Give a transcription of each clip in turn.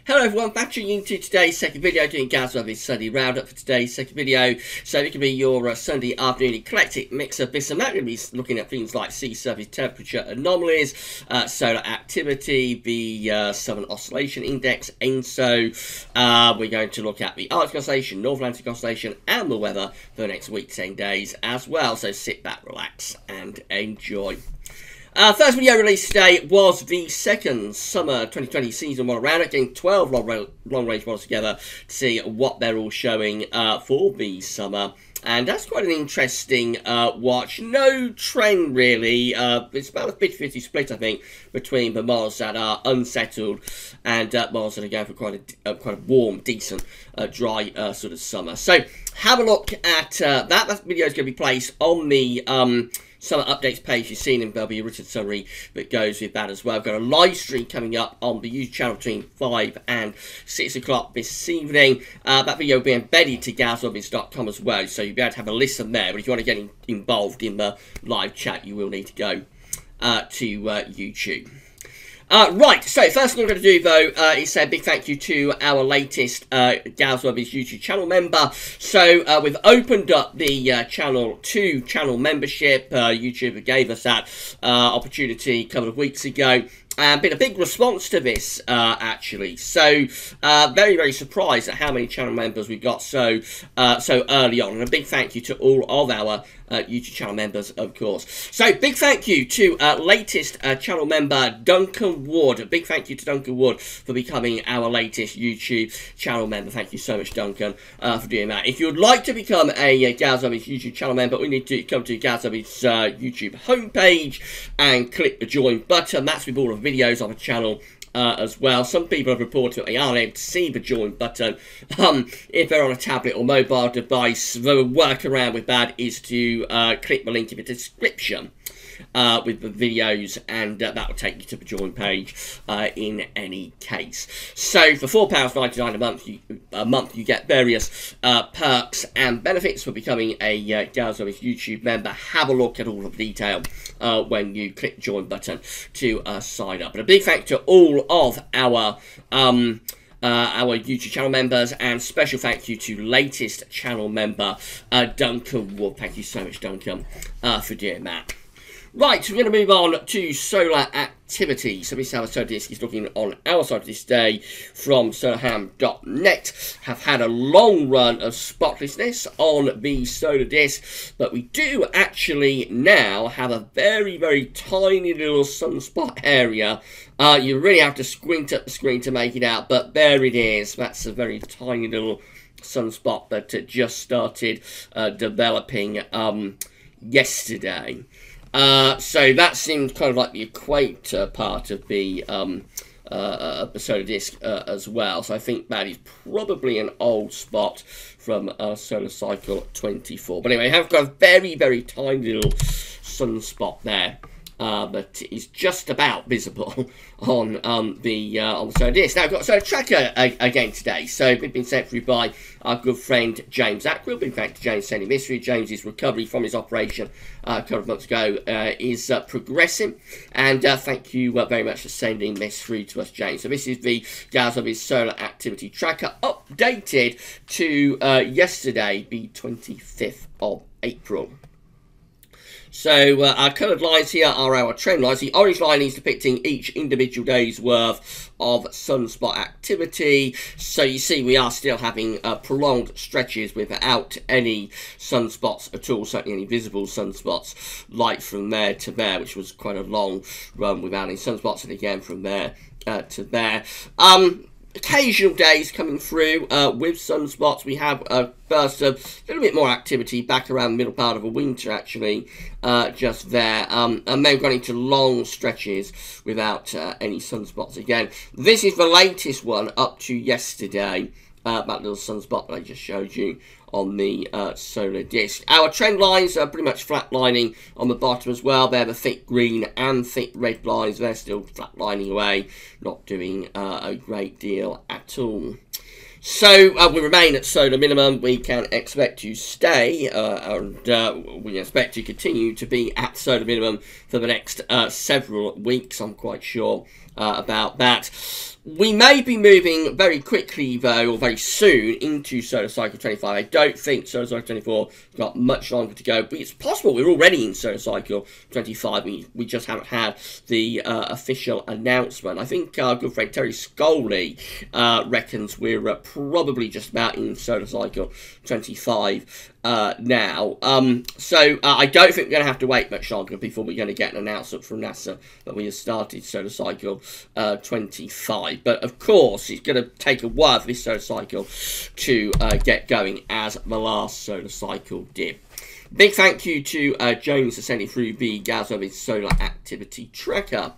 Hello everyone, back to into today's second video, doing GWV Sunday Round-Up for today's second video. So it can be your Sunday afternoon eclectic mix of this and that. We're going to be looking at things like sea surface temperature anomalies, solar activity, the Southern Oscillation Index, ENSO. We're going to look at the Arctic Oscillation, North Atlantic Oscillation, and the weather for the next week, 10 days as well. So sit back, relax, and enjoy. First video released today was the second summer 2020 season model round-up, getting 12 long-range models together to see what they're all showing for the summer. And that's quite an interesting watch. No trend, really. It's about a 50-50 split, I think, between the models that are unsettled and models that are going for quite a warm, decent, dry sort of summer. So have a look at that. That video is going to be placed on the summer updates page you've seen, and there'll be a written summary that goes with that as well. I've got a live stream coming up on the YouTube channel between 5 and 6 o'clock this evening. That video will be embedded to GWV.com as well, so you'll be able to have a listen there. But if you want to get involved in the live chat, you will need to go to YouTube. Right, so first thing I'm going to do, though, is say a big thank you to our latest GWV's YouTube channel member. So we've opened up the channel to channel membership. YouTube gave us that opportunity a couple of weeks ago. And been a big response to this, actually. So, very, very surprised at how many channel members we got so early on. And a big thank you to all of our YouTube channel members, of course. So, big thank you to latest channel member, Duncan Wood. A big thank you to Duncan Wood for becoming our latest YouTube channel member. Thank you so much, Duncan, for doing that. If you would like to become a GWV's YouTube channel member, we need to come to GWV's YouTube homepage and click the join button. That's with all of videos on the channel as well. Some people have reported that they aren't able to see the join button if they're on a tablet or mobile device. The workaround with that is to click the link in the description with the videos, and that will take you to the join page in any case. So for £4.99 a month, you get various perks and benefits for becoming a GWV's YouTube member. Have a look at all of the detail when you click the join button to sign up. But a big thank you to all of our YouTube channel members, and special thank you to latest channel member Duncan Wood. Thank you so much, Duncan, for doing that. Right, we're going to move on to solar activity. So this is how the solar disk is looking on our side of this day from solarham.net. Have had a long run of spotlessness on the solar disk, but we do actually now have a very, very tiny little sunspot area. You really have to squint at the screen to make it out, but there it is. That's a very tiny little sunspot that just started developing yesterday. So that seems kind of like the equator part of the solar disk as well. So I think that is probably an old spot from solar cycle 24. But anyway, I've got a very, very tiny little sunspot there. But it's just about visible on the solar disk. Now, I've got a solar tracker again today. So it's been sent through by our good friend James Ackrill. Big thanks to James sending this through. James's recovery from his operation a couple of months ago is progressing. And thank you very much for sending this through to us, James. So this is the GWV's solar activity tracker updated to yesterday, the 25th of April. So our coloured lines here are our trend lines. The orange line is depicting each individual day's worth of sunspot activity. So you see we are still having prolonged stretches without any sunspots at all, certainly any visible sunspots, like from there to there, which was quite a long run without any sunspots, and again from there to there. Occasional days coming through with sunspots. We have a burst of a little bit more activity back around the middle part of the winter, actually, just there. And then going into long stretches without any sunspots again. This is the latest one up to yesterday. That little sunspot that I just showed you on the solar disk. Our trend lines are pretty much flatlining on the bottom as well. They're the thick green and thick red lines. They're still flatlining away, not doing a great deal at all. So we remain at solar minimum. We can expect to stay, and we expect to continue to be at solar minimum for the next several weeks. I'm quite sure about that. We may be moving very quickly, though, or very soon, into solar cycle 25. I don't think solar cycle 24 got much longer to go, but it's possible we're already in solar cycle 25. We just haven't had the official announcement. I think our good friend Terry Scully reckons we're probably just about in solar cycle 25 now. So I don't think we're going to have to wait much longer before we're going to get an announcement from NASA that we have started solar cycle 25. But of course, it's going to take a while for this solar cycle to get going, as the last solar cycle did. Big thank you to Jones for sending through the GWV Solar Activity Tracker.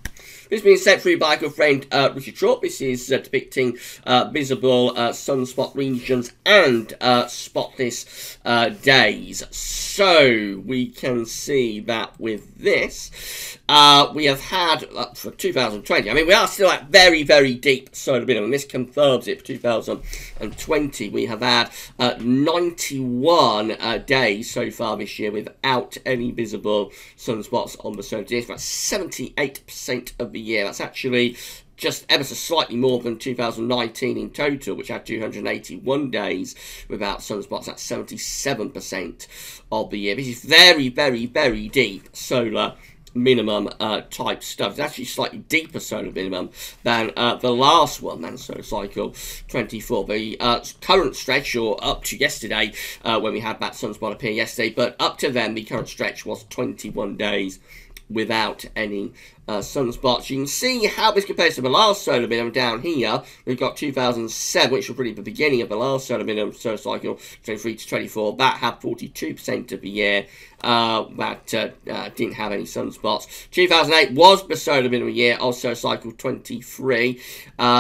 This has been sent through by a good friend, Richard Trott. This is depicting visible sunspot regions and spotless days. So we can see that with this, we have had, for 2020, I mean, we are still at very, very deep solar minimum. This confirms it for 2020. We have had 91 days so far this year without any visible sunspots on the solar disk. That's 78% of the year. That's actually just ever so slightly more than 2019 in total, which had 281 days without sunspots. That's 77% of the year. This is very, very, very deep solar minimum type stuff. It's actually slightly deeper solar minimum than the last one, than solar cycle 24. The current stretch, or up to yesterday, when we had that sunspot appear yesterday, but up to then, the current stretch was 21 days without any sunspots. You can see how this compares to the last solar minimum down here. We've got 2007, which was really the beginning of the last solar minimum, solar cycle 23 to 24. That had 42% of the year that didn't have any sunspots. 2008 was the solar minimum year of solar cycle 23,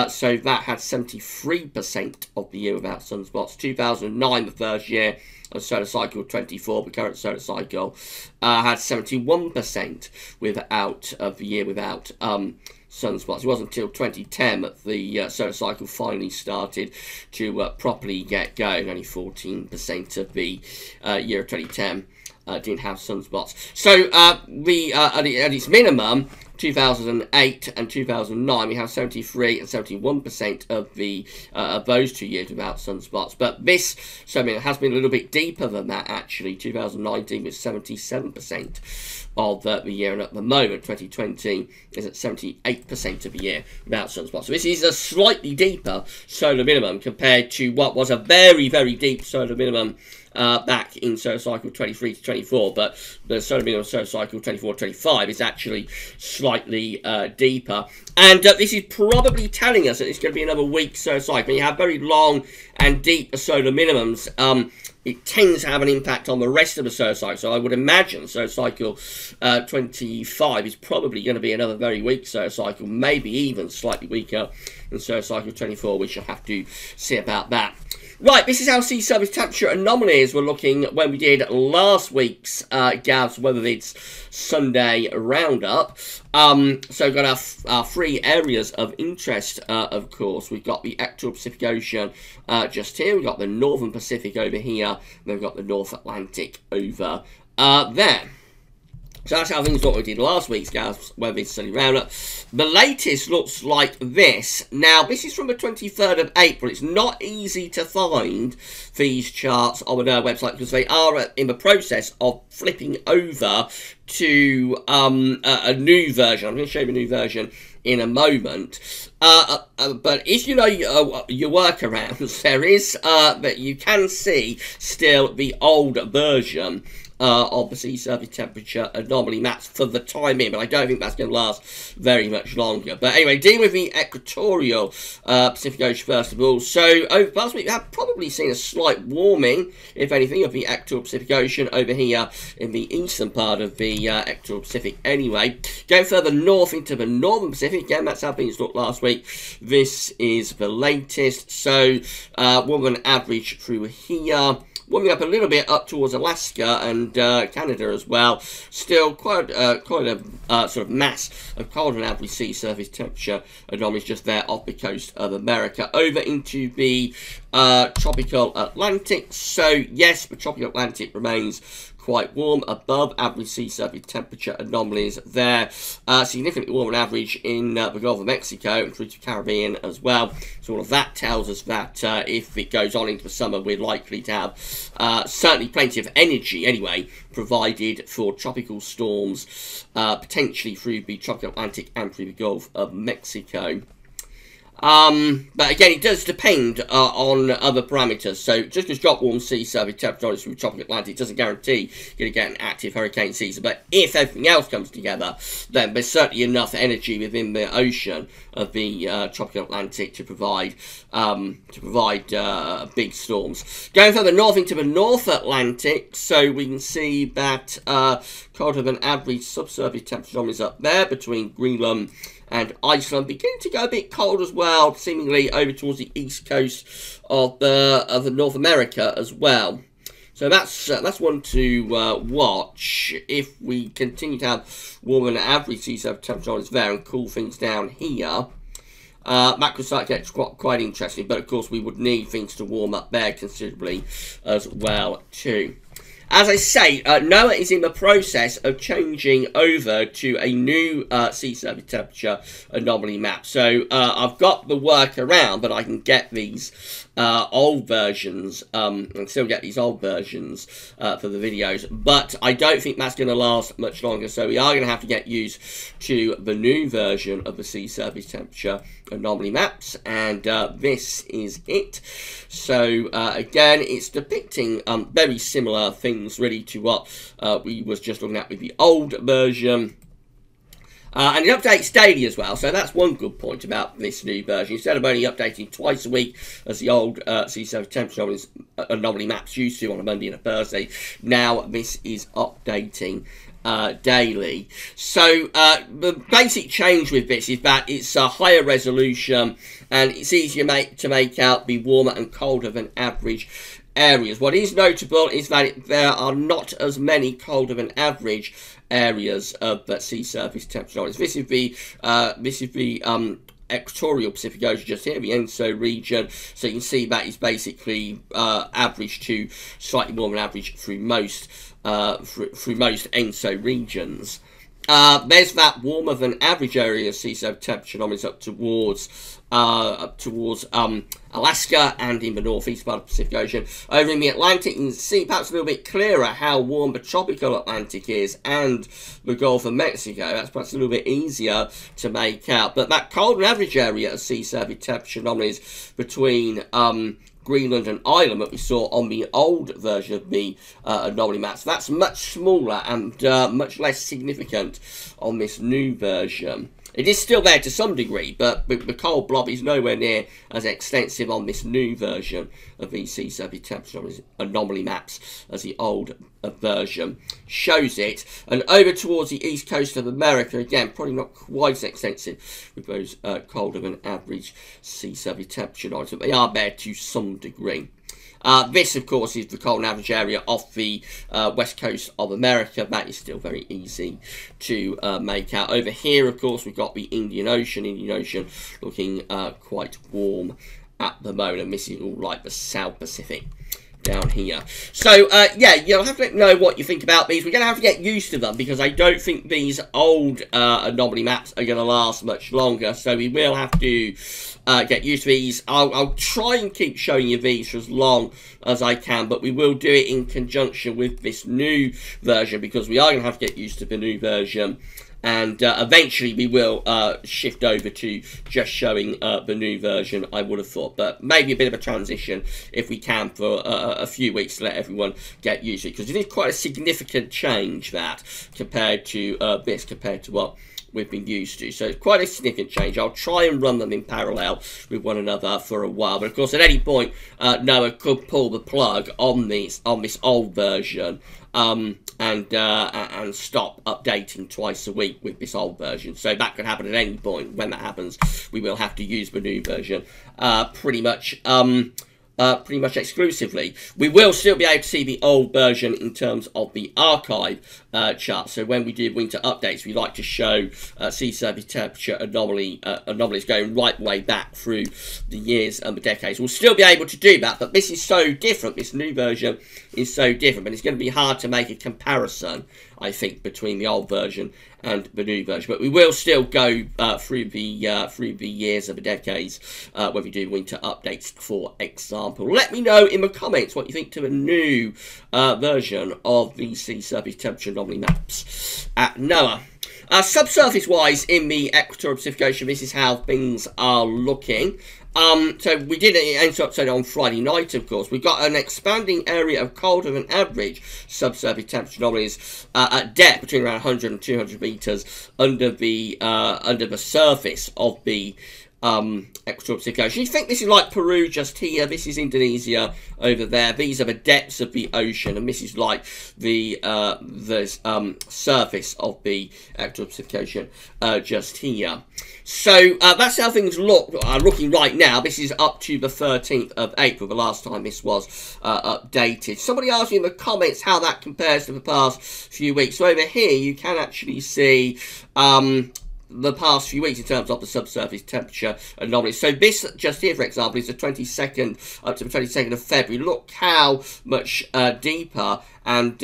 so that had 73% of the year without sunspots. 2009, the first year of solar cycle 24, the current solar cycle, had 71% of the year without sunspots. It wasn't until 2010 that the solar cycle finally started to properly get going. Only 14% of the year of 2010 didn't have sunspots. So at its minimum, 2008 and 2009, we have 73 and 71% of the those 2 years without sunspots. But this, so I mean, it has been a little bit deeper than that actually. 2019 was 77% of the year, and at the moment 2020 is at 78% of the year without sunspots. So this is a slightly deeper solar minimum compared to what was a very, very deep solar minimum back in solar cycle 23 to 24, but the solar minimum solar cycle 24-25 is actually slightly deeper. And this is probably telling us that it's going to be another weak solar cycle. When you have very long and deep solar minimums, it tends to have an impact on the rest of the solar cycle. So I would imagine solar cycle 25 is probably going to be another very weak solar cycle, maybe even slightly weaker than solar cycle 24. We shall have to see about that. Right, this is how sea surface temperature anomalies were looking when we did last week's GWV Weather Vids Sunday Roundup. So we've got our three areas of interest, of course. We've got the equatorial Pacific Ocean just here. We've got the northern Pacific over here. And then we've got the North Atlantic over there. So that's how things look we did last week's GWV Weather Vids Sunday Roundup. The latest looks like this. Now, this is from the 23rd of April. It's not easy to find these charts on our website because they are in the process of flipping over to a new version. I'm going to show you a new version in a moment. But if you know your workarounds, there is that you can see still the old version of the sea surface temperature anomaly maps for the time being, but I don't think that's going to last very much longer. But anyway, dealing with the equatorial Pacific Ocean first of all. So over the past week, we have probably seen a slight warming, if anything, of the equatorial Pacific Ocean over here in the eastern part of the equatorial Pacific anyway. Going further north into the northern Pacific, again, that's how things looked last week. This is the latest. So warming average through here. Warming up a little bit up towards Alaska and Canada as well. Still quite a sort of mass of colder than average sea surface temperature anomalies just there off the coast of America. Over into the tropical Atlantic. So yes, the tropical Atlantic remains quite warm, above average sea surface temperature anomalies there. Significantly warmer than average in the Gulf of Mexico and through to the Caribbean as well. So all of that tells us that if it goes on into the summer, we're likely to have certainly plenty of energy anyway, provided for tropical storms, potentially through the tropical Atlantic and through the Gulf of Mexico. But again, it does depend on other parameters. So just because drop warm sea surface temperature through the tropical Atlantic doesn't guarantee you're going to get an active hurricane season. But if everything else comes together, then there's certainly enough energy within the ocean of the tropical Atlantic to provide big storms. Going further north into the North Atlantic, so we can see that colder than average subsurface temperature is up there between Greenland and Iceland, beginning to go a bit cold as well, seemingly over towards the east coast of the North America as well. So that's one to watch if we continue to have warmer than average sea surface temperatures there and cool things down here. That could start to get quite interesting, but of course we would need things to warm up there considerably as well too. As I say, NOAA is in the process of changing over to a new sea surface temperature anomaly map. So I've got the workaround, but I can get these old versions, and still get these old versions for the videos. But I don't think that's going to last much longer, so we are going to have to get used to the new version of the sea surface temperature anomaly maps, and this is it. So again, it's depicting very similar things really to what we was just looking at with the old version. And it updates daily as well, so that's one good point about this new version. Instead of only updating twice a week, as the old sea surface temperature anomaly maps used to on a Monday and a Thursday, now this is updating daily. So the basic change with this is that it's a higher resolution and it's easier to make out the warmer and colder than average areas. What is notable is that there are not as many colder than average areas of the sea surface temperature. This is the equatorial Pacific Ocean just here, the ENSO region. So you can see that is basically average to slightly more than average through most ENSO regions. There's that warmer than average area of sea surface temperature anomalies up towards Alaska and in the northeast part of the Pacific Ocean. Over in the Atlantic, you can see perhaps a little bit clearer how warm the tropical Atlantic is and the Gulf of Mexico. That's perhaps a little bit easier to make out. But that cold and average area of sea surface temperature anomalies between Greenland and Ireland that we saw on the old version of the anomaly maps, that's much smaller and much less significant on this new version. It is still there to some degree, but the cold blob is nowhere near as extensive on this new version of the sea surface temperature anomaly maps as the old version shows it. And over towards the east coast of America, again, probably not quite as extensive with those colder than average sea surface temperature anomalies, but they are there to some degree. This, of course, is the cold and average area off the west coast of America. That is still very easy to make out. Over here, of course, we've got the Indian Ocean. Looking quite warm at the moment. And this is all like the South Pacific down here. So, yeah, you'll have to let me know what you think about these. We're going to have to get used to them because I don't think these old anomaly maps are going to last much longer. So we will have to get used to these. I'll try and keep showing you these for as long as I can, but we will do it in conjunction with this new version because we are going to have to get used to the new version. And eventually we will shift over to just showing the new version, I would have thought. But maybe a bit of a transition if we can for a few weeks to let everyone get used to it. Because it is quite a significant change that compared to compared to what we've been used to. So it's quite a significant change. I'll try and run them in parallel with one another for a while. But of course, at any point, NOAA could pull the plug on this old version. And stop updating twice a week with this old version. So that could happen at any point. When that happens, we will have to use the new version pretty much pretty much exclusively. We will still be able to see the old version in terms of the archive chart. So when we do winter updates, we like to show sea surface temperature anomalies going right way back through the years and the decades. We'll still be able to do that, but this is so different. This new version is so different, and it's going to be hard to make a comparison, I think, between the old version and the new version. But we will still go through the years of the decades when we do winter updates, for example. Let me know in the comments what you think to a new version of the sea surface temperature anomaly maps at NOAA. Subsurface-wise, in the equatorial Pacific Ocean, this is how things are looking. So we did an ENSO episode on Friday night, of course. We've got an expanding area of colder than average subsurface temperature anomalies at depth between around 100 and 200 meters under the surface of the equatorial Pacific Ocean. You think this is like Peru just here, this is Indonesia over there, these are the depths of the ocean, and this is like the surface of the equatorial Pacific Ocean just here. So that's how things are looking right now. This is up to the 13th of April, the last time this was updated. Somebody asked me in the comments how that compares to the past few weeks. So over here you can actually see the past few weeks in terms of the subsurface temperature anomalies. So this just here, for example, is the 22nd up to the 22nd of February. Look how much deeper and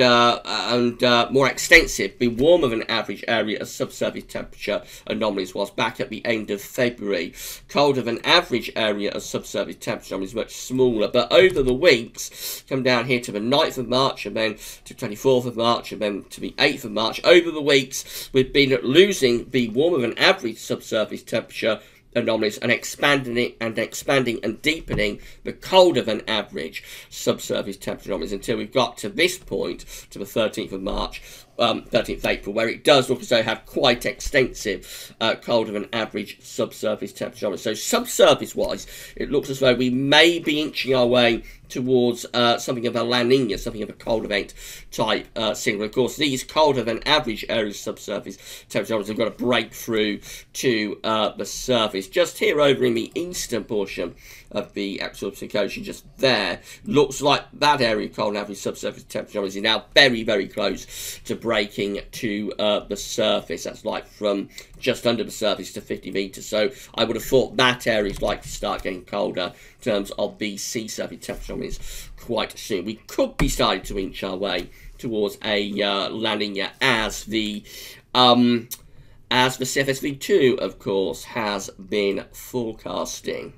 more extensive the warmer than average area of subsurface temperature anomalies was back at the end of February. Colder than average area of subsurface temperature anomalies much smaller, but over the weeks, come down here to the 9th of March and then to 24th of March and then to the 8th of March. Over the weeks, we've been losing the warmer than average subsurface temperature anomalies and expanding and deepening the colder than average subsurface temperature anomalies until we've got to this point, to the 13th of March, 13th of April, where it does look as though have quite extensive colder than average subsurface temperature anomalies. So subsurface wise, it looks as though we may be inching our way towards something of a La Nina, something of a cold event type signal. Of course, these colder than average areas of subsurface temperature anomalies have got to break through to the surface. Just here over in the eastern portion of the actual Pacific Ocean, just there, looks like that area of cold and average subsurface temperature anomalies is now very, very close to breaking to the surface. That's like from just under the surface to 50 meters. So I would have thought that area is likely to start getting colder in terms of the sea surface temperature anomalies quite soon. We could be starting to inch our way towards a La Nina as the CFSV2, of course, has been forecasting.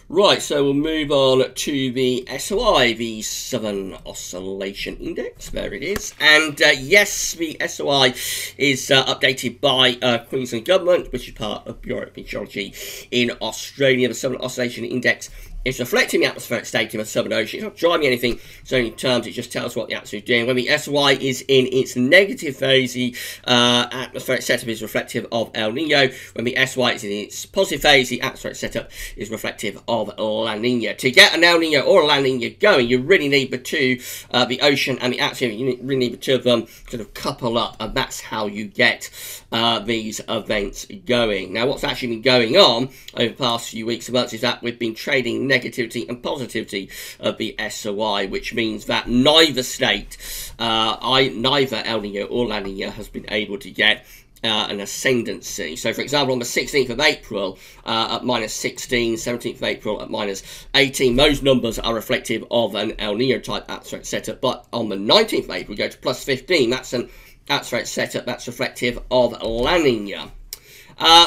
Right, so we'll move on to the SOI, the Southern Oscillation Index. There it is. And yes, the SOI is updated by Queensland Government, which is part of Bureau of Meteorology in Australia. The Southern Oscillation Index is reflecting the atmospheric state in the Southern Ocean. It's not driving anything, it's only terms, it just tells what the atmosphere is doing. When the SOI is in its negative phase, the atmospheric setup is reflective of El Nino. When the SOI is in its positive phase, the atmospheric setup is reflective of La Nina. To get an El Nino or a La Nina going, you really need the two, the ocean and the atmosphere, you really need the two of them sort of couple up, and that's how you get these events going. Now, what's actually been going on over the past few weeks and months is that we've been trading negativity and positivity of the SOI, which means that neither state, neither El Nino or La Nina, has been able to get an ascendancy. So, for example, on the 16th of April at minus 16, 17th of April at minus 18, those numbers are reflective of an El Nino type atmospheric setup. But on the 19th of April, we go to plus 15. That's an atmospheric setup that's reflective of La Nina.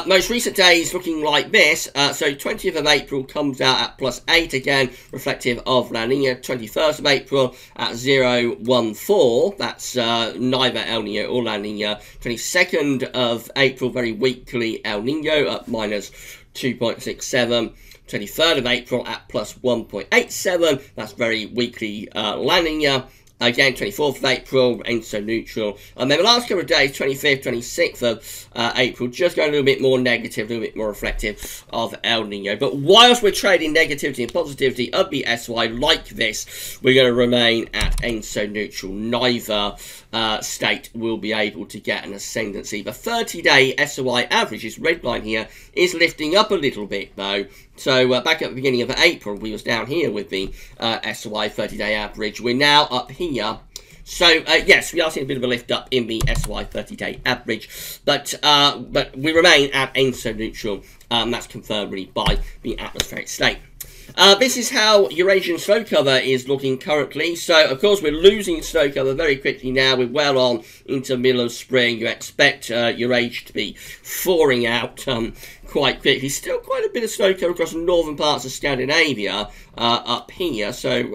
Most recent days looking like this. So 20th of April comes out at plus 8 again, reflective of La Nina. 21st of April at 0.14. That's neither El Nino or La Nina. 22nd of April, very weakly El Nino at minus 2.67. 23rd of April at plus 1.87. That's very weakly La Nina. Again, 24th of April, ENSO neutral. And then the last couple of days, 25th, 26th of April, just going a little bit more negative, a little bit more reflective of El Nino. But whilst we're trading negativity and positivity of the SY like this, we're going to remain at ENSO neutral. Neither state will be able to get an ascendancy. The 30-day SOI average, this red line here, is lifting up a little bit though. So back at the beginning of April, we was down here with the SOI 30-day average. We're now up here. So, yes, we are seeing a bit of a lift up in the SY 30-day average, but we remain at ENSO neutral. That's confirmed really by the atmospheric state. This is how Eurasian snow cover is looking currently. So, of course, we're losing snow cover very quickly now. We're well on into the middle of spring. You expect Eurasia to be thawing out quite quickly. Still quite a bit of snow cover across the northern parts of Scandinavia up here. So,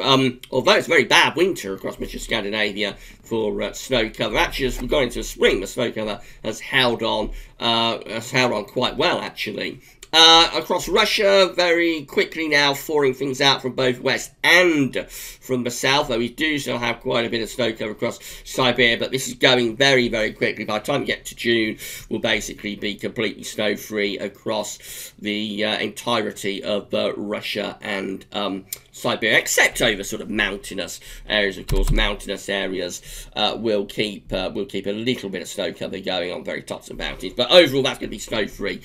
although it's a very bad winter across much of Scandinavia for snow cover, actually, as we've gone into spring, the snow cover has held on quite well, actually. Across Russia, very quickly now thawing things out from both west and from the south, though we do still have quite a bit of snow cover across Siberia, but this is going very, very quickly. By the time we get to June, we'll basically be completely snow-free across the entirety of Russia and Siberia, except over sort of mountainous areas. Of course, mountainous areas will keep a little bit of snow cover going on very tops of mountains, but overall that's going to be snow-free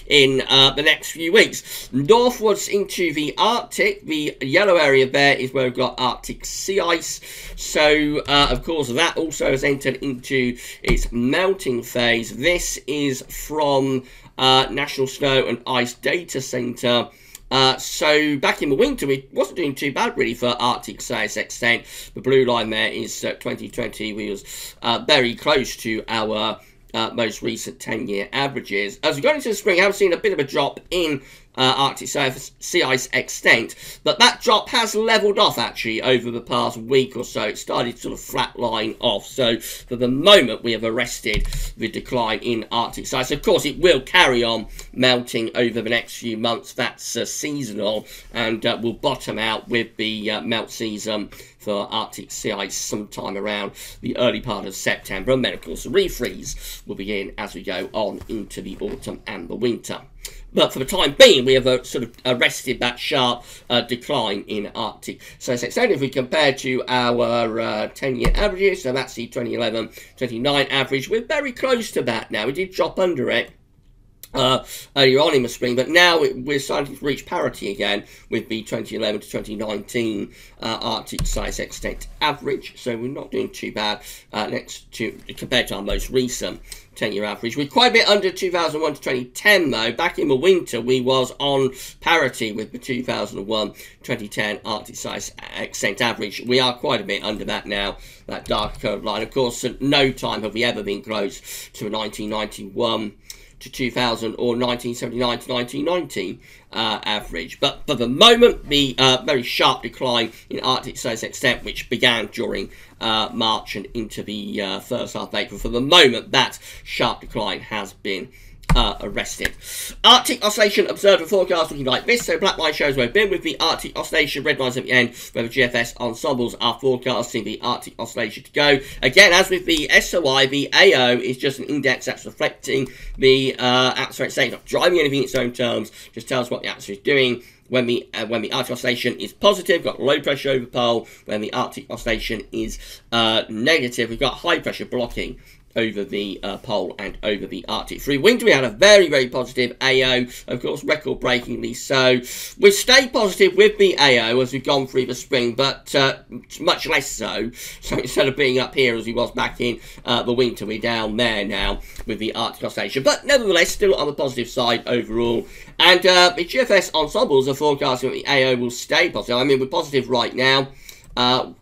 in the next few weeks. Northwards into the Arctic, the yellow area there is where we've got Arctic sea ice. So, of course, that also has entered into its melting phase. This is from National Snow and Ice Data Center. So back in the winter, we wasn't doing too bad really for Arctic sea ice extent. The blue line there is 2020. We was very close to our most recent 10-year averages. As we go into the spring, I've seen a bit of a drop in Arctic sea ice extent, but that drop has leveled off actually over the past week or so. It started to sort of flatline off, so for the moment we have arrested the decline in Arctic sea ice. Of course, it will carry on melting over the next few months. That's seasonal, and will bottom out with the melt season for Arctic sea ice sometime around the early part of September, and then of course the refreeze will begin as we go on into the autumn and the winter. But for the time being, we have sort of arrested that sharp decline in Arctic. So only if we compare to our 10-year averages, so that's the 2011-29 average, we're very close to that now. We did drop under it earlier on in the spring, but now we're starting to reach parity again with the 2011 to 2019 Arctic size extent average, so we're not doing too bad compared to our most recent 10-year average. We're quite a bit under 2001 to 2010 though. Back in the winter we was on parity with the 2001-2010 Arctic size extent average. We are quite a bit under that now, that dark curved line. Of course, at no time have we ever been close to a 1991 to 2000 or 1979 to 1990 average. But for the moment, the very sharp decline in Arctic size extent, which began during March and into the first half of April, for the moment, that sharp decline has been arrested. Arctic oscillation observed and forecast looking like this. So black line shows where we've been with the Arctic oscillation, red lines at the end where the GFS ensembles are forecasting the Arctic oscillation to go. Again, as with the SOI, the AO is just an index that's reflecting the atmospheric state, not driving anything in its own terms, just tells what the atmosphere is doing. When the Arctic oscillation is positive, we've got low pressure over the pole. When the Arctic oscillation is negative, we've got high pressure blocking over the pole and over the Arctic. Through winter, we had a very, very positive AO, of course, record-breakingly so. We've stayed positive with the AO as we've gone through the spring, but much less so. So instead of being up here as we was back in the winter, we're down there now with the Arctic oscillation. But nevertheless, still on the positive side overall. And the GFS ensembles are forecasting that the AO will stay positive. I mean, we're positive right now.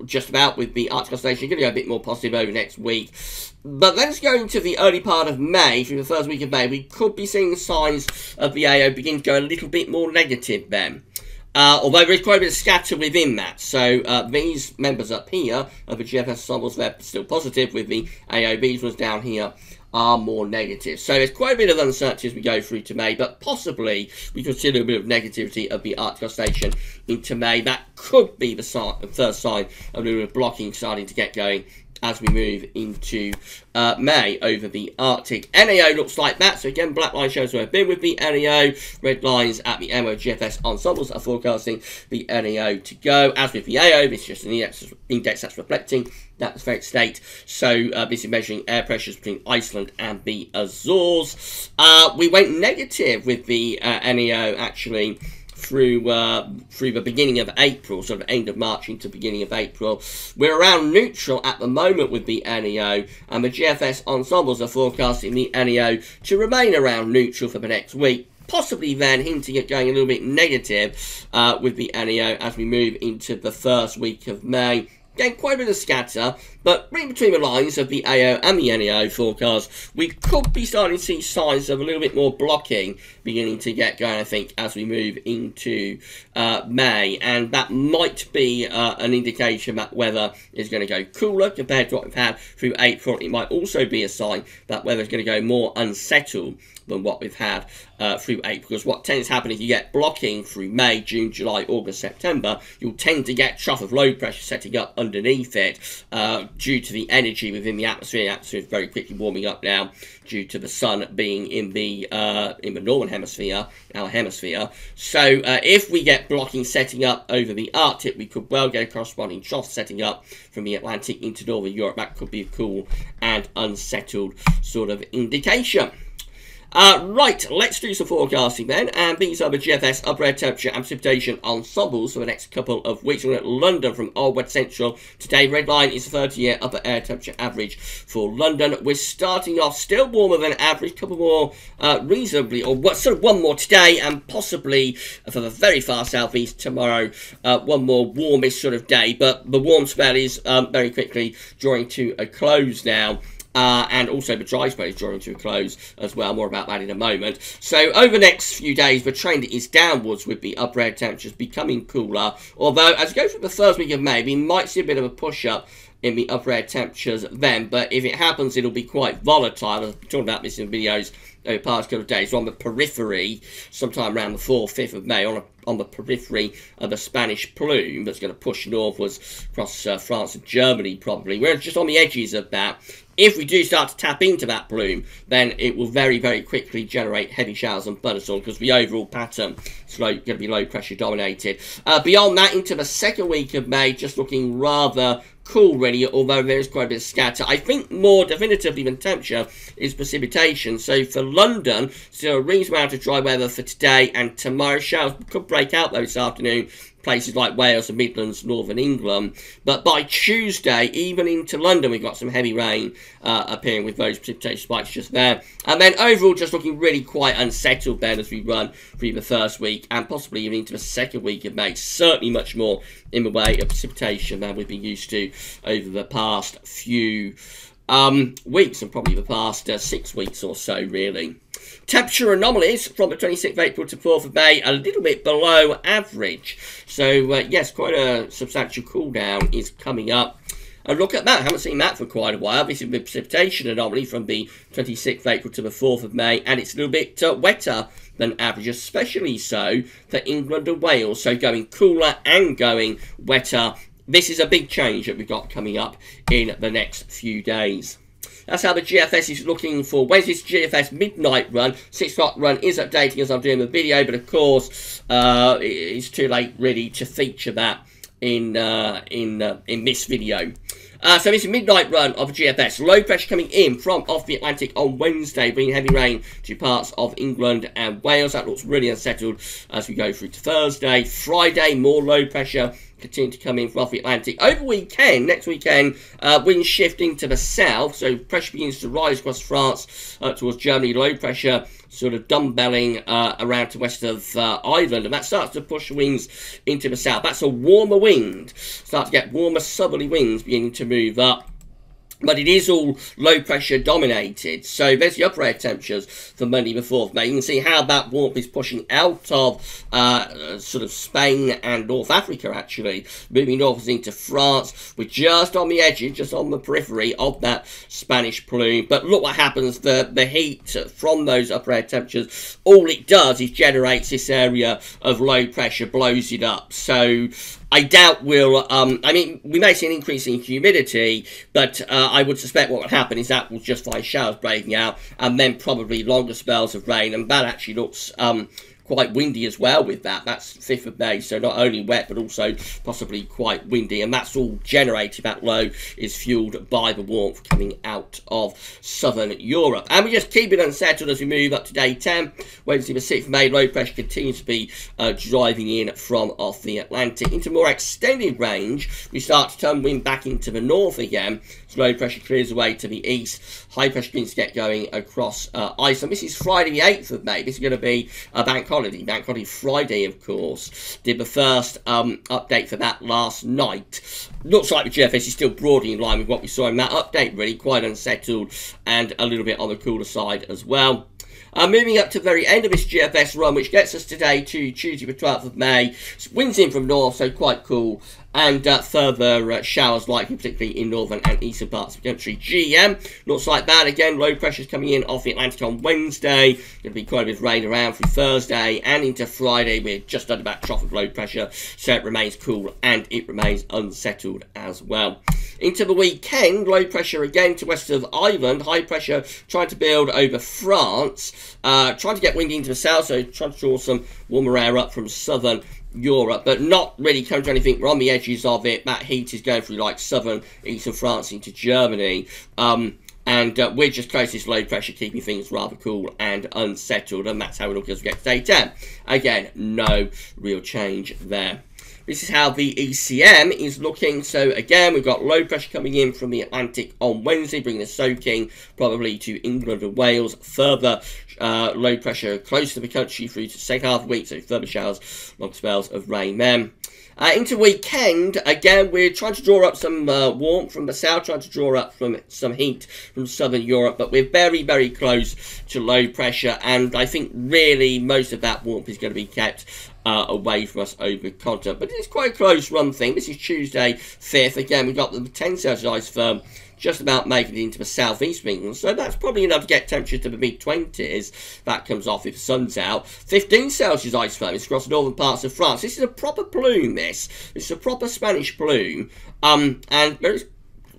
Just about with the Arctic oscillation, going to go a bit more positive over next week. But let's go into the early part of May, through the first week of May. We could be seeing signs of the AO begin to go a little bit more negative then. Although there is quite a bit of scatter within that. So these members up here of the GFS ensembles, they're still positive with the AO. These ones down here are more negative. So there's quite a bit of uncertainty as we go through to May, but possibly we could see a little bit of negativity of the Arctic oscillation into May. That could be the first sign of a little bit of blocking starting to get going as we move into May over the Arctic. NAO looks like that. So again, black line shows where I've been with the NAO. Red lines at the MO GFS ensembles are forecasting the NAO to go. As with the AO, this is just an index that's reflecting that atmospheric state. So this is measuring air pressures between Iceland and the Azores. We went negative with the NAO actually through the beginning of April, sort of end of March into beginning of April. We're around neutral at the moment with the NAO, and the GFS ensembles are forecasting the NAO to remain around neutral for the next week, possibly then hinting at going a little bit negative with the NAO as we move into the first week of May. Again, quite a bit of scatter, but reading between the lines of the AO and the NAO forecast, we could be starting to see signs of a little bit more blocking beginning to get going, I think, as we move into May. And that might be an indication that weather is going to go cooler compared to what we've had through April. It might also be a sign that weather is going to go more unsettled than what we've had through April, because what tends to happen if you get blocking through May, June, July, August, September, you'll tend to get trough of low pressure setting up underneath it due to the energy within the atmosphere. The atmosphere is very quickly warming up now due to the sun being in the northern hemisphere, our hemisphere. So if we get blocking setting up over the Arctic, we could well get a corresponding trough setting up from the Atlantic into northern Europe. That could be a cool and unsettled sort of indication. Right, let's do some forecasting then, and these are the GFS upper air temperature and precipitation ensembles for the next couple of weeks. We're at London from Old West Central. Today, red line is the 30-year upper air temperature average for London. We're starting off still warmer than average, couple more reasonably, or sort of one more today, and possibly for the very far southeast tomorrow, one more warmish sort of day, but the warm spell is very quickly drawing to a close now. And also the dry spell is drawing to a close as well. More about that in a moment. So over the next few days, the trend is downwards with the upper air temperatures becoming cooler. Although, as we go through the first week of May, we might see a bit of a push-up in the upper air temperatures then. But if it happens, it'll be quite volatile. I've been talking about this in videos over the past couple of days. So on the periphery, sometime around the 4th, 5th of May, on the periphery of the Spanish plume that's going to push northwards across France and Germany probably. We're just on the edges of that. If we do start to tap into that plume, then it will very, very quickly generate heavy showers and thunderstorms, because the overall pattern is going to be low pressure dominated. Beyond that, into the second week of May, just looking rather cool really, although there is quite a bit of scatter. I think more definitively than temperature is precipitation. So for London, still a reasonable amount of dry weather for today and tomorrow. Showers could break out though this afternoon, places like Wales and Midlands, Northern England. But by Tuesday, even into London, we've got some heavy rain appearing with those precipitation spikes just there. And then overall, just looking really quite unsettled then as we run through the first week and possibly even into the second week of May. Certainly much more in the way of precipitation than we've been used to over the past few weeks, and probably the past 6 weeks or so really. Temperature anomalies from the 26th of April to 4th of May, a little bit below average. So yes, quite a substantial cool down is coming up. And look at that, I haven't seen that for quite a while. This is the precipitation anomaly from the 26th of April to the 4th of May, and it's a little bit wetter than average, especially so for England and Wales. So going cooler and going wetter. This is a big change that we've got coming up in the next few days. That's how the GFS is looking for Wednesday's GFS midnight run. 6 o'clock run is updating as I'm doing the video, but of course it's too late really to feature that in this video. So this is a midnight run of GFS. Low pressure coming in from off the Atlantic on Wednesday, bringing heavy rain to parts of England and Wales. That looks really unsettled as we go through to Thursday. Friday, more low pressure continue to come in from off the Atlantic. Over weekend, next weekend, winds shifting to the south, so pressure begins to rise across France towards Germany. Low pressure sort of dumbbelling around to west of Ireland, and that starts to push winds into the south. That's a warmer wind. Start to get warmer southerly winds beginning to move up But it is all low pressure dominated. So there's the upper air temperatures for Monday the 4th of May. You can see how that warmth is pushing out of sort of Spain and North Africa, actually. Moving northwards into France. We're just on the edges, just on the periphery of that Spanish plume. But look what happens. The heat from those upper air temperatures, all it does is generates this area of low pressure, blows it up. So I doubt we'll, I mean, we may see an increase in humidity, but I would suspect what will happen is that we'll just find showers breaking out, and then probably longer spells of rain, and that actually looks quite windy as well with that. That's 5th of May, so not only wet, but also possibly quite windy, and that's all generated, that low is fueled by the warmth coming out of southern Europe. And we just keep it unsettled as we move up to day 10. Wednesday the 6th of May, low pressure continues to be driving in from off the Atlantic. Into more extended range, we start to turn wind back into the north again. So low pressure clears away to the east. High pressure begins to get going across Iceland. This is Friday the 8th of May. This is going to be a bank holiday Friday, of course. Did the first update for that last night. Looks like the GFS is still broadly in line with what we saw in that update, really. Quite unsettled and a little bit on the cooler side as well. Moving up to the very end of this GFS run, which gets us today to Tuesday the 12th of May. Winds in from north, so quite cool. And further showers likely, particularly in northern and eastern parts of the country. GM, looks like that. Again, low pressures coming in off the Atlantic on Wednesday. Going to be quite a bit of rain around through Thursday and into Friday. We're just under that trough of low pressure, so it remains cool and it remains unsettled as well. Into the weekend, low pressure again to west of Ireland. High pressure trying to build over France. Trying to get wind into the south, so trying to draw some warmer air up from southern Europe, but not really coming to anything. We're on the edges of it. That heat is going through like southern, eastern France into Germany. And we're just close to this low pressure, keeping things rather cool and unsettled. And that's how we look as we get to day 10. Again, no real change there. This is how the ECM is looking. So again, we've got low pressure coming in from the Atlantic on Wednesday, bringing a soaking probably to England and Wales. Further low pressure close to the country through to the second half of the week, so further showers, long spells of rain then. Into weekend, again, we're trying to draw up some warmth from the south, trying to draw up from some heat from southern Europe, but we're very, very close to low pressure, and I think really most of that warmth is going to be kept away from us over the continent. But it's quite a close run thing. This is Tuesday 5th. Again, we've got the 10 Celsius ice firm just about making it into the southeast of England, so that's probably enough to get temperatures to the mid-20s. That comes off if the sun's out. 15 Celsius ice firm is across the northern parts of France. This is a proper plume, this is a proper Spanish plume, and there's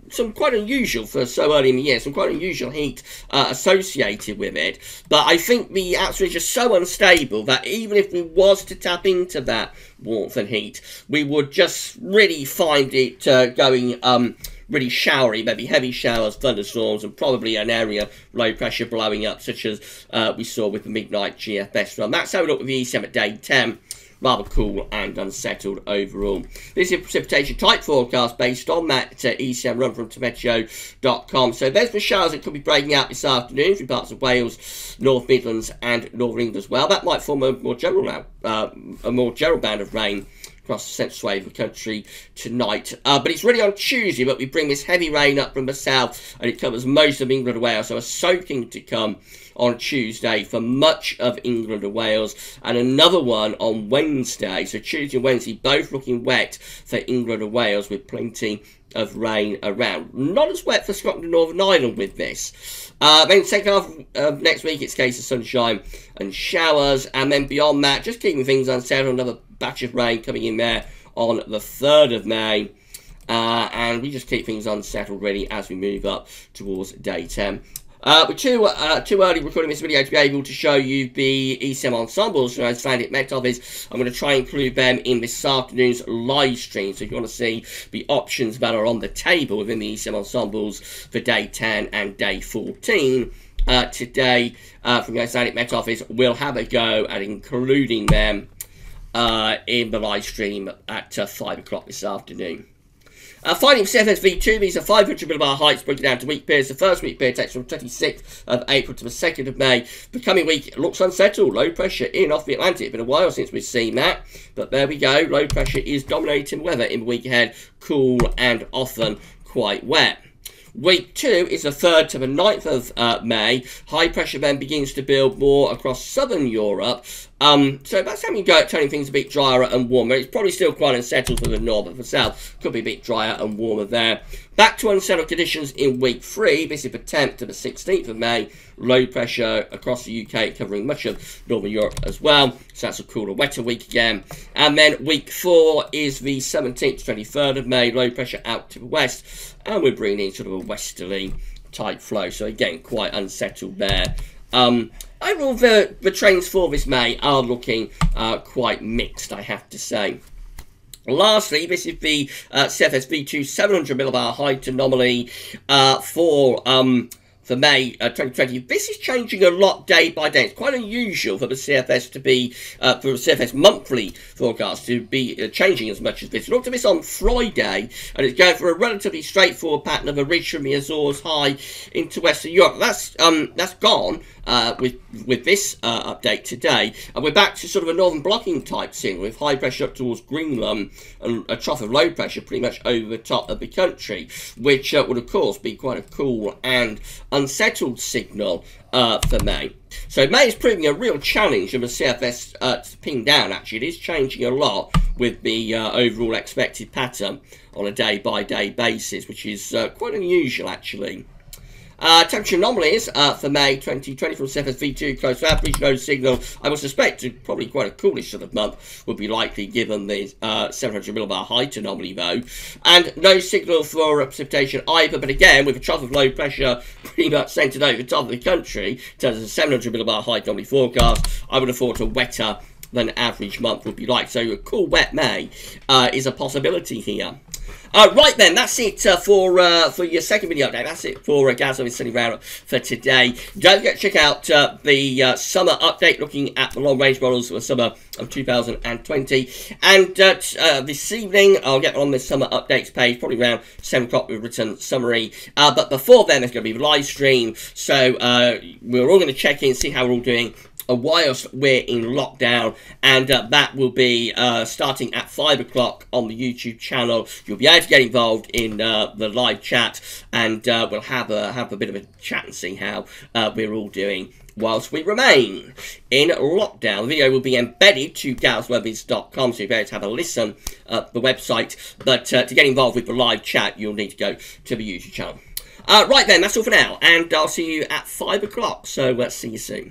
some quite unusual for so early in the year, some quite unusual heat associated with it. But I think the atmosphere is just so unstable that even if we was to tap into that warmth and heat, we would just really find it going really showery, maybe heavy showers, thunderstorms, and probably an area low pressure blowing up, such as we saw with the midnight GFS run. That's how we look with the ECM at day 10. Rather cool and unsettled overall. This is a precipitation type forecast based on that ECM run from Meteo.com. So there's the showers that could be breaking out this afternoon through parts of Wales, North Midlands and Northern England as well. That might form a more general band of rain across the central swathe of the country tonight. But it's really on Tuesday that we bring this heavy rain up from the south, and it covers most of England and Wales, so a soaking to come on Tuesday for much of England and Wales, and another one on Wednesday. So Tuesday and Wednesday both looking wet for England and Wales, with plenty of rain around. Not as wet for Scotland and Northern Ireland with this. Then second half of next week, it's a case of sunshine and showers, and then beyond that, just keeping things unsettled. Another batch of rain coming in there on the 3rd of May. And we just keep things unsettled really as we move up towards day 10. We're too early recording this video to be able to show you the ECM ensembles from Icelandic Met Office. I'm going to try and include them in this afternoon's live stream. So if you want to see the options that are on the table within the ECM ensembles for day 10 and day 14, today from the Icelandic Met Office, we'll have a go at including them in the live stream at 5 o'clock this afternoon. Finally, for CFSV2, these are 500 millibar heights broken down to week periods. The first week period takes from 26th of April to the 2nd of May. The coming week looks unsettled. Low pressure in off the Atlantic. It's been a while since we've seen that, but there we go. Low pressure is dominating weather in the week ahead. Cool and often quite wet. Week 2 is the 3rd to the 9th of May. High pressure then begins to build more across southern Europe. So that's how we go at turning things a bit drier and warmer. It's probably still quite unsettled for the north, but for the south, could be a bit drier and warmer there. Back to unsettled conditions in week 3. This is the 10th to the 16th of May. Low pressure across the UK, covering much of northern Europe as well. So that's a cooler, wetter week again. And then week 4 is the 17th to 23rd of May. Low pressure out to the west. And we're bringing in sort of a westerly type flow. So again, quite unsettled there. Overall, the trends for this May are looking quite mixed, I have to say. Lastly, this is the CFS V2 700 millibar height anomaly for May 2020. This is changing a lot day by day. It's quite unusual for the CFS to be, for the CFS monthly forecast to be changing as much as this. We looked at this on Friday, and it's going for a relatively straightforward pattern of a ridge from the Azores high into Western Europe. That's gone with this update today, and we're back to sort of a northern blocking type scene with high pressure up towards Greenland and a trough of low pressure pretty much over the top of the country, which would of course be quite a cool and unsettled signal for May. So May is proving a real challenge of the CFS to pin down. Actually, it is changing a lot with the overall expected pattern on a day-by-day basis, which is quite unusual actually. Temperature anomalies for May 2020 from CFS V2 close to average, no signal. I would suspect probably quite a coolish sort of month would be likely given the 700 millibar height anomaly though. And no signal for precipitation either, but again with a trough of low pressure pretty much centred over the top of the country in terms of the 700 millibar height anomaly forecast, I would have thought a wetter than average month would be like. So a cool wet May is a possibility here. Right then, that's it for your second video update. That's it for GWV Sunday Round-Up for today. Don't forget to check out the summer update looking at the long-range models for the summer of 2020. And this evening, I'll get on the summer updates page, probably around 7 o'clock with a written summary. But before then, there's going to be a live stream. So we're all going to check in, see how we're all doing whilst we're in lockdown, and that will be starting at 5 o'clock on the YouTube channel. You'll be able to get involved in the live chat, and we'll have a bit of a chat and see how we're all doing whilst we remain in lockdown. The video will be embedded to galswebbies.com, so you'll be able to have a listen at the website, but to get involved with the live chat, you'll need to go to the YouTube channel. Right then, that's all for now, and I'll see you at 5 o'clock, so see you soon.